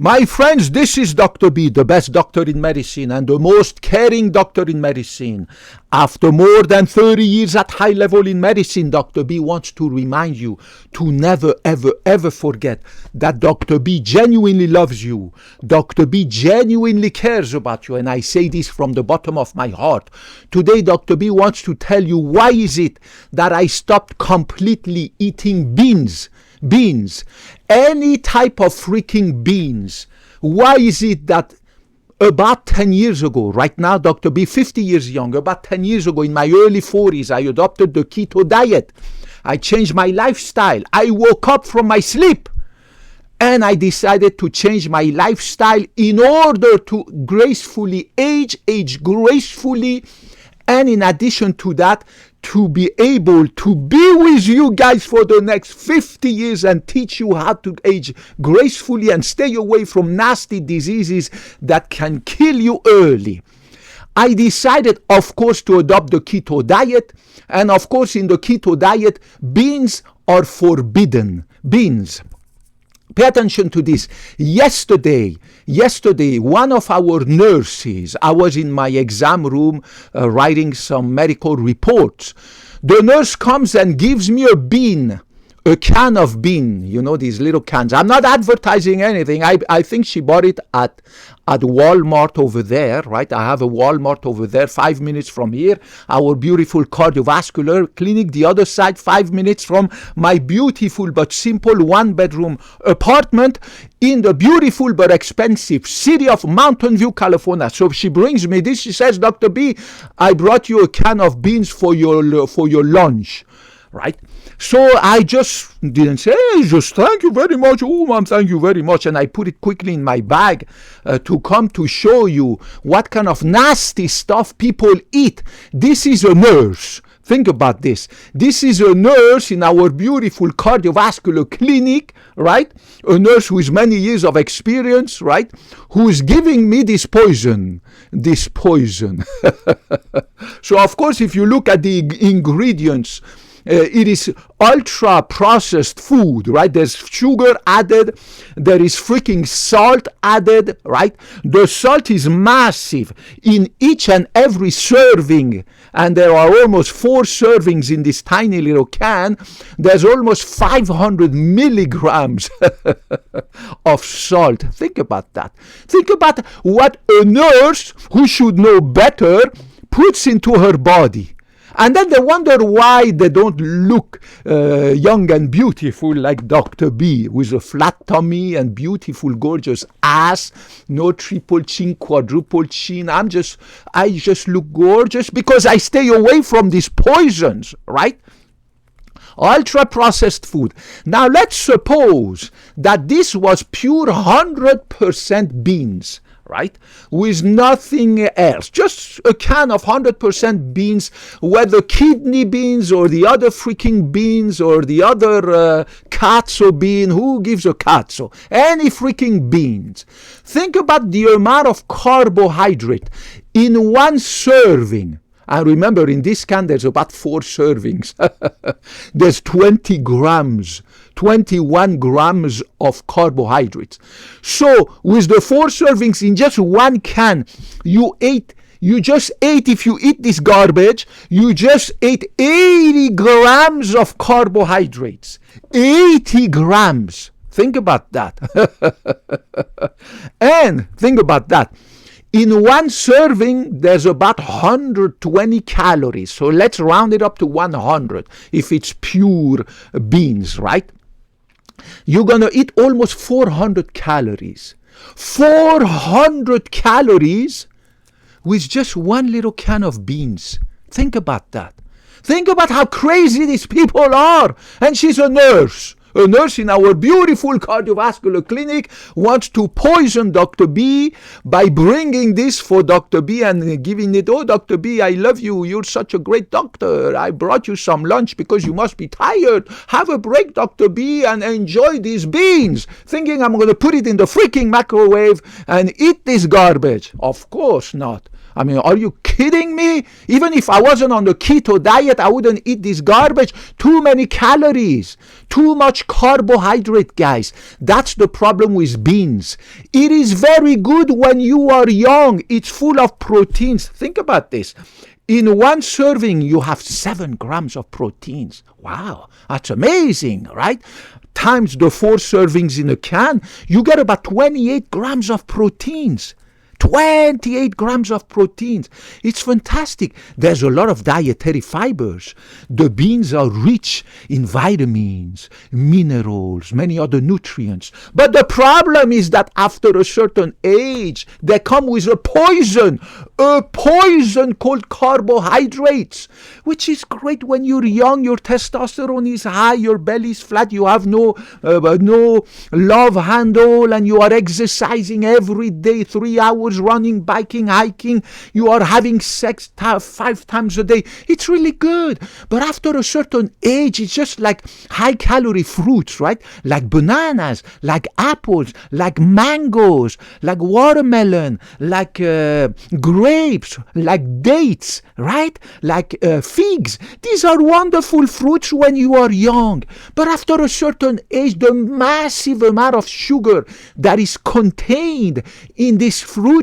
My friends, this is Dr. B, the best doctor in medicine and the most caring doctor in medicine. After more than 30 years at high level in medicine, Dr. B wants to remind you to never, ever, ever forget that Dr. B genuinely loves you. Dr. B genuinely cares about you, and I say this from the bottom of my heart. Today, Dr. B wants to tell you why is it that I stopped completely eating beans, any type of freaking beans. Why is it that about 10 years ago, right now, Dr. B, 50 years young, about 10 years ago, in my early 40s, I adopted the keto diet. I changed my lifestyle. I woke up from my sleep and I decided to change my lifestyle in order to gracefully age gracefully, and in addition to that, to be able to be with you guys for the next 50 years and teach you how to age gracefully and stay away from nasty diseases that can kill you early. I decided, of course, to adopt the keto diet, and of course, in the keto diet, beans are forbidden. Beans. Pay attention to this. Yesterday, one of our nurses, I was in my exam room writing some medical reports. The nurse comes and gives me a can of bean, you know, these little cans. I'm not advertising anything. I think she bought it at Walmart over there, right? I have a Walmart over there, 5 minutes from here. Our beautiful cardiovascular clinic, the other side, 5 minutes from my beautiful but simple 1-bedroom apartment in the beautiful but expensive city of Mountain View, California. So she brings me this. She says, Dr. B, I brought you a can of beans for your lunch. Right? So I just didn't say, hey, just thank you very much. Oh, ma'am, thank you very much. And I put it quickly in my bag to come to show you what kind of nasty stuff people eat. This is a nurse. Think about this. This is a nurse in our beautiful cardiovascular clinic, right? A nurse with many years of experience, right? Who is giving me this poison. So, of course, if you look at the ingredients, it is ultra processed food, right? There's sugar added, there is freaking salt added, right? The salt is massive in each and every serving, and there are almost 4 servings in this tiny little can. There's almost 500 milligrams of salt. Think about that. Think about what a nurse who should know better puts into her body. And then they wonder why they don't look young and beautiful like Dr. B, with a flat tummy and beautiful, gorgeous ass, no triple chin, quadruple chin. I just look gorgeous because I stay away from these poisons, right? Ultra processed food. Now let's suppose that this was pure 100% beans, right? With nothing else. Just a can of 100% beans, whether kidney beans or the other freaking beans or the other katsu bean. Who gives a katsu? Any freaking beans. Think about the amount of carbohydrate in one serving. And remember, in this can, there's about 4 servings. There's 21 grams of carbohydrates. So, with the 4 servings in just one can, you just ate, if you eat this garbage, you just ate 80 grams of carbohydrates. 80 grams. Think about that. And think about that. In one serving, there's about 120 calories. So let's round it up to 100 if it's pure beans, right? You're going to eat almost 400 calories. 400 calories with just one little can of beans. Think about that. Think about how crazy these people are. And she's a nurse. A nurse in our beautiful cardiovascular clinic wants to poison Dr. B by bringing this for Dr. B and giving it, oh, Dr. B, I love you. You're such a great doctor. I brought you some lunch because you must be tired. Have a break, Dr. B, and enjoy these beans. Thinking I'm going to put it in the freaking microwave and eat this garbage. Of course not. I mean, are you kidding me? Even if I wasn't on the keto diet, I wouldn't eat this garbage. Too many calories, too much carbohydrate, guys. That's the problem with beans. It is very good when you are young. It's full of proteins. Think about this. In one serving, you have 7 grams of proteins. Wow, that's amazing, right? Times the 4 servings in a can, you get about 28 grams of proteins. 28 grams of proteins. It's fantastic. There's a lot of dietary fibers. The beans are rich in vitamins, minerals, many other nutrients. But the problem is that after a certain age, they come with a poison called carbohydrates, which is great when you're young. Your testosterone is high, your belly is flat, you have no love handle, and you are exercising every day, 3 hours running, biking, hiking, you are having sex 5 times a day. It's really good. But after a certain age, it's just like high calorie fruits, right? Like bananas, like apples, like mangoes, like watermelon, like grapes, like dates, right? Like figs. These are wonderful fruits when you are young. But after a certain age, the massive amount of sugar that is contained in these fruits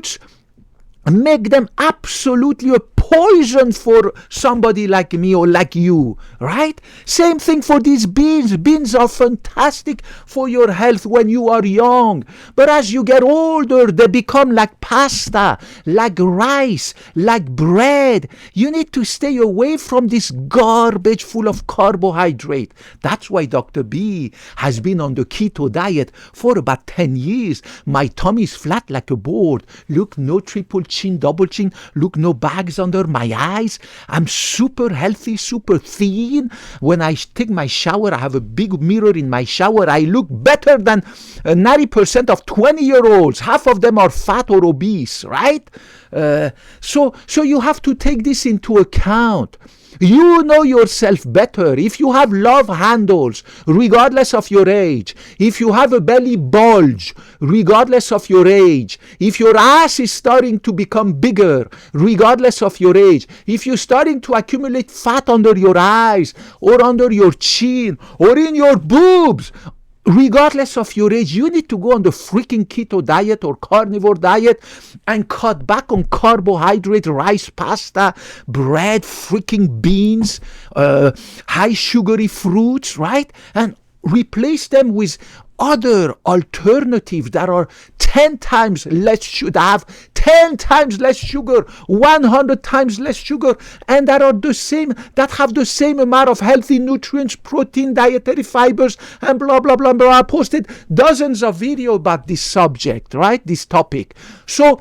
make them absolutely a poison for somebody like me or like you, right? Same thing for these beans. Beans are fantastic for your health when you are young. But as you get older, they become like pasta, like rice, like bread. You need to stay away from this garbage full of carbohydrate. That's why Dr. B has been on the keto diet for about 10 years. My tummy is flat like a board. Look, no triple chin, double chin. Look, no bags under my eyes. I'm super healthy, super thin. When I take my shower, I have a big mirror in my shower. I look better than 90% of 20-year-olds. Half of them are fat or obese, right? So you have to take this into account. You know yourself better. If you have love handles, regardless of your age, if you have a belly bulge, regardless of your age, if your ass is starting to become bigger, regardless of your age, if you're starting to accumulate fat under your eyes or under your chin or in your boobs, regardless of your age, you need to go on the freaking keto diet or carnivore diet and cut back on carbohydrate, rice, pasta, bread, freaking beans, high sugary fruits, right? And replace them with other alternatives that are 10 times less, should have 10 times less sugar, 100 times less sugar, and that are the same, that have the same amount of healthy nutrients, protein, dietary fibers, and blah, blah, blah, blah. I posted dozens of videos about this subject, right? This topic. So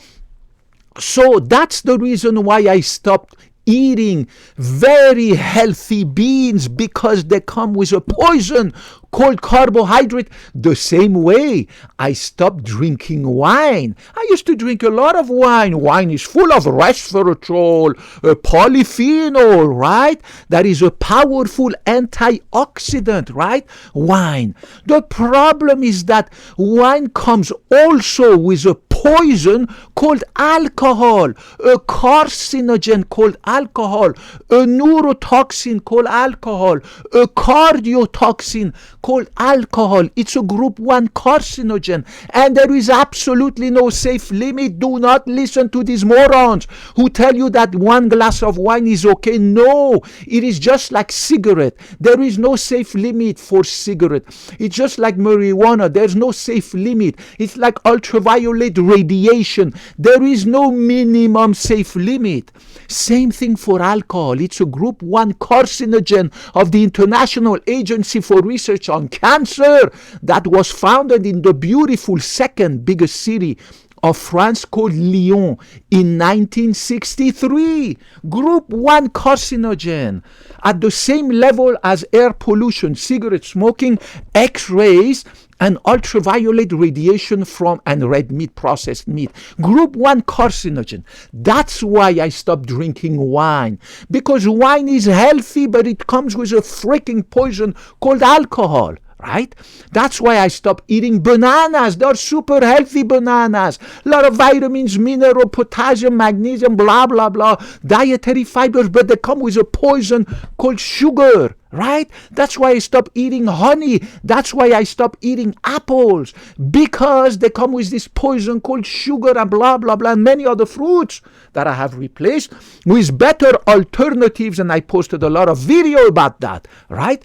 that's the reason why I stopped eating very healthy beans, because they come with a poison called carbohydrate. The same way I stopped drinking wine. I used to drink a lot of wine. Wine is full of resveratrol, polyphenol, right? That is a powerful antioxidant, right? Wine. The problem is that wine comes also with a poison called alcohol, a carcinogen called alcohol, a neurotoxin called alcohol, a cardiotoxin called alcohol. It's a group 1 carcinogen, and there is absolutely no safe limit. Do not listen to these morons who tell you that 1 glass of wine is okay. No, it is just like cigarette. There is no safe limit for cigarette. It's just like marijuana. There's no safe limit. It's like ultraviolet radiation. There is no minimum safe limit. Same thing for alcohol. It's a group 1 carcinogen of the International Agency for Research on Cancer that was founded in the beautiful 2nd biggest city of France called Lyon in 1963. Group 1 carcinogen at the same level as air pollution, cigarette smoking, X-rays, and ultraviolet radiation from and red meat, processed meat. Group 1 carcinogen. That's why I stopped drinking wine. Because wine is healthy, but it comes with a freaking poison called alcohol. right? That's why I stopped eating bananas. They're super healthy bananas. A lot of vitamins, mineral, potassium, magnesium, blah, blah, blah. Dietary fibers, but they come with a poison called sugar, right? That's why I stopped eating honey. That's why I stopped eating apples, because they come with this poison called sugar and blah, blah, blah, and many other fruits that I have replaced with better alternatives, and I posted a lot of video about that, right?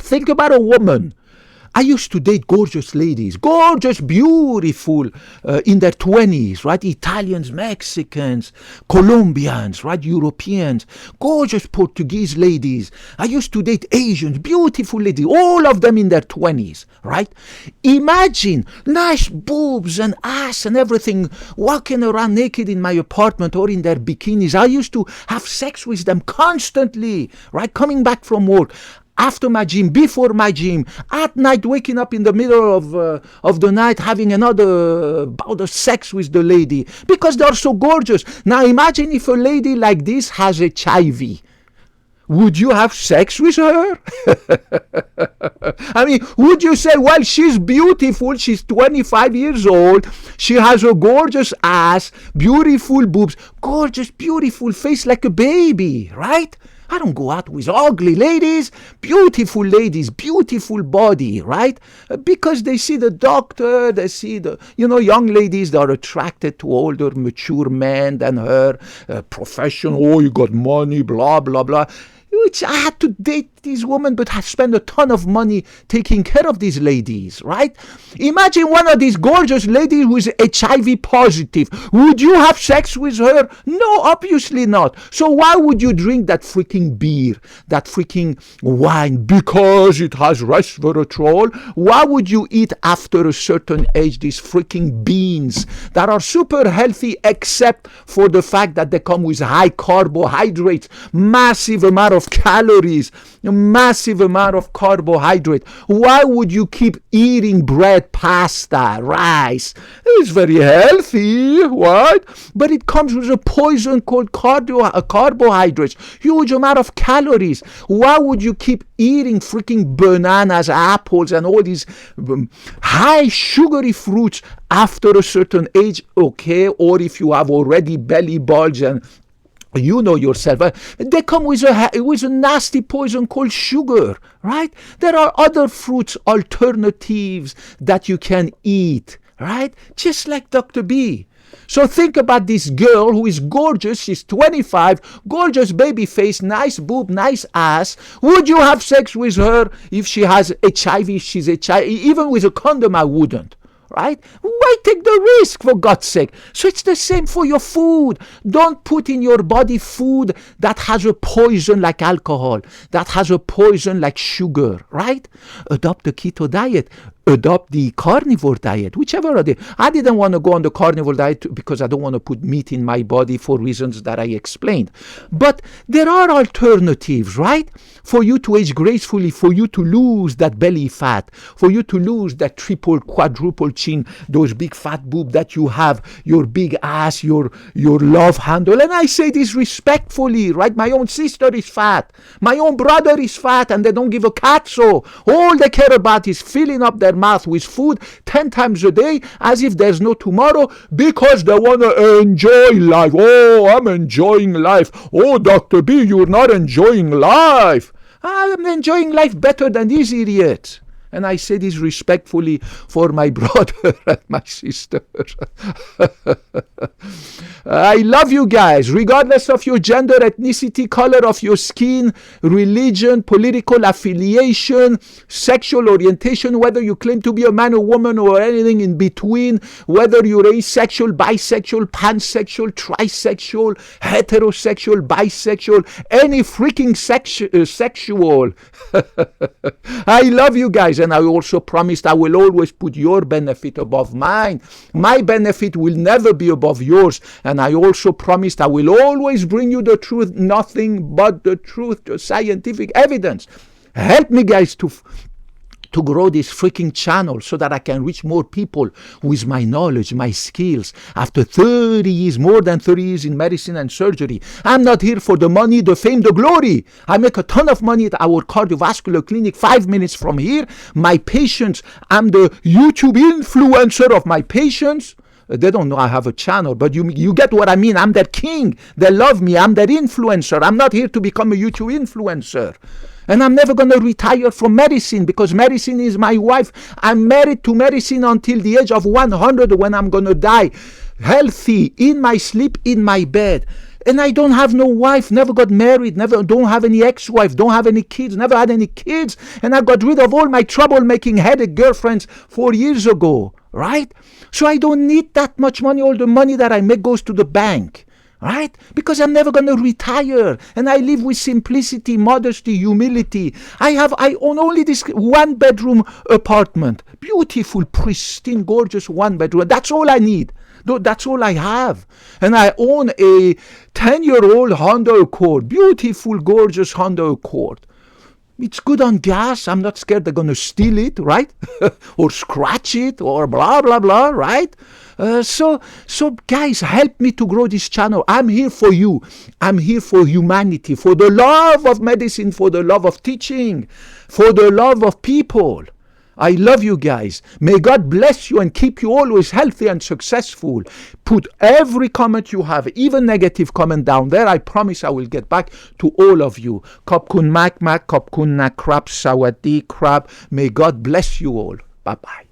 Think about a woman. I used to date gorgeous ladies, gorgeous, beautiful, in their 20s, right? Italians, Mexicans, Colombians, right? Europeans, gorgeous Portuguese ladies. I used to date Asians, beautiful ladies, all of them in their 20s, right? Imagine nice boobs and ass and everything, walking around naked in my apartment or in their bikinis. I used to have sex with them constantly, right? Coming back from work, after my gym, before my gym, at night, waking up in the middle of the night, having another bout of sex with the lady, because they are so gorgeous. Now imagine if a lady like this has HIV. Would you have sex with her? I mean, would you say, well, she's beautiful, she's 25 years old, she has a gorgeous ass, beautiful boobs, gorgeous, beautiful face like a baby, right? I don't go out with ugly ladies, beautiful body, right? Because they see the doctor, they see the, young ladies that are attracted to older, mature men than her, professional, oh, you got money, blah, blah, blah. Which I had to date these women, but I spent a ton of money taking care of these ladies, right? Imagine one of these gorgeous ladies who is HIV positive. Would you have sex with her? No, obviously not. So why would you drink that freaking beer, that freaking wine? Because it has resveratrol. Why would you eat after a certain age these freaking beans that are super healthy, except for the fact that they come with high carbohydrates, massive amount of calories, a massive amount of carbohydrate? Why would you keep eating bread, pasta, rice? It's very healthy, right? But it comes with a poison called carbohydrates, huge amount of calories. Why would you keep eating freaking bananas, apples, and all these high sugary fruits after a certain age? Okay, or if you have already belly bulge and you know yourself, they come with a nasty poison called sugar, right? There are other fruits, alternatives that you can eat, right? Just like Dr. B. So think about this girl who is gorgeous, she's 25, gorgeous baby face, nice boob, nice ass. Would you have sex with her if she has HIV, she's HIV? Even with a condom, I wouldn't. Right? Why take the risk, for God's sake? So it's the same for your food. Don't put in your body food that has a poison like alcohol, that has a poison like sugar, right? Adopt the keto diet. Adopt the carnivore diet, whichever of the. I didn't want to go on the carnivore diet because I don't want to put meat in my body for reasons that I explained. But there are alternatives, right? For you to age gracefully, for you to lose that belly fat, for you to lose that triple, quadruple chin, those big fat boob that you have, your big ass, your love handle. And I say this respectfully, right? My own sister is fat. My own brother is fat, and they don't give a cat so. All they care about is filling up their mouth with food 10 times a day as if there's no tomorrow, because they want to enjoy life. Oh, I'm enjoying life. Oh, Dr. B, you're not enjoying life. I'm enjoying life better than these idiots. And I say this respectfully for my brother and my sister. I love you guys, regardless of your gender, ethnicity, color of your skin, religion, political affiliation, sexual orientation, whether you claim to be a man or woman or anything in between, whether you're asexual, bisexual, pansexual, trisexual, heterosexual, bisexual, any freaking sexual. I love you guys. And I also promised I will always put your benefit above mine. My benefit will never be above yours. And I also promised I will always bring you the truth, nothing but the truth, the scientific evidence. Help me, guys, to to grow this freaking channel so that I can reach more people with my knowledge, my skills. After 30 years, more than 30 years in medicine and surgery, I'm not here for the money, the fame, the glory. I make a ton of money at our cardiovascular clinic 5 minutes from here. My patients, I'm the YouTube influencer of my patients. They don't know I have a channel, but you get what I mean. I'm their king. They love me. I'm their influencer. I'm not here to become a YouTube influencer. And I'm never going to retire from medicine because medicine is my wife. I'm married to medicine until the age of 100 when I'm going to die. Healthy, in my sleep, in my bed. And I don't have no wife, never got married, don't have any ex-wife, don't have any kids, never had any kids. And I got rid of all my troublemaking headache girlfriends 4 years ago, right? So I don't need that much money. All the money that I make goes to the bank. Right? Because I'm never going to retire. And I live with simplicity, modesty, humility. I own only this 1-bedroom apartment. Beautiful, pristine, gorgeous 1-bedroom. That's all I need. That's all I have. And I own a 10-year-old Honda Accord. Beautiful, gorgeous Honda Accord. It's good on gas. I'm not scared they're going to steal it, right? Or scratch it or blah, blah, blah, right? So guys, help me to grow this channel. I'm here for you. I'm here for humanity, for the love of medicine, for the love of teaching, for the love of people. I love you guys. May God bless you and keep you always healthy and successful. Put every comment you have, even negative comment down there. I promise I will get back to all of you. Kopkun mak mak, kopkun nak krab, sawadi krab. May God bless you all. Bye-bye.